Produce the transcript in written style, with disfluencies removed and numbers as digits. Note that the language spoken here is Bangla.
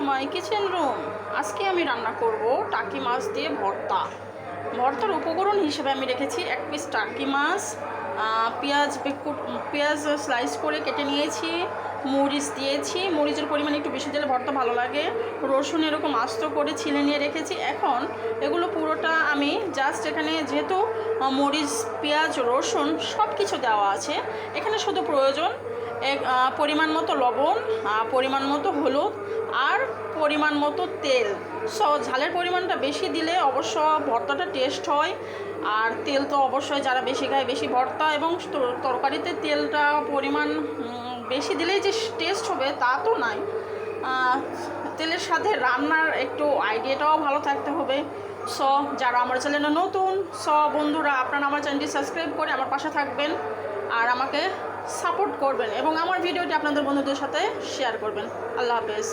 রহস্যময় কিচেন রুম। আজকে আমি রান্না করব টাকি মাছ দিয়ে ভর্তা। ভর্তার উপকরণ হিসেবে আমি রেখেছি 1 পিস টাকি মাছ, পেঁয়াজ স্লাইস করে কেটে নিয়েছি, মরিচ দিয়েছি, মরিচের পরিমাণ একটু বেশি দিলে ভর্তা ভালো লাগে, রসুন এরকম আস্ত করে ছিলে নিয়ে রেখেছি। এখন এগুলো পুরোটা আমি জাস্ট এখানে যেহেতু মরিচ, পেঁয়াজ, রসুন সব কিছু দেওয়া আছে, এখানে শুধু প্রয়োজন পরিমাণ মতো লবণ, পরিমাণ মতো হলুদ আর পরিমাণ মতো তেল। ঝালের পরিমাণটা বেশি দিলে অবশ্য ভর্তাটা টেস্ট হয়, আর তেল তো অবশ্যই যারা বেশি খায় বেশি ভর্তা এবং তরকারিতে তেলটা পরিমাণ বেশি দিলেই যে টেস্ট হবে তা তো নাই। তেলের সাথে রান্নার একটু আইডিয়াটাও ভালো থাকতে হবে। যারা আমার চ্যানেলে নতুন বন্ধুরা, আপনারা আমার চ্যানেলটি সাবস্ক্রাইব করে আমার পাশে থাকবেন আর আমাকে সাপোর্ট করবেন এবং আমার ভিডিওটি আপনাদের বন্ধুদের সাথে শেয়ার করবেন। আল্লাহ হাফেজ।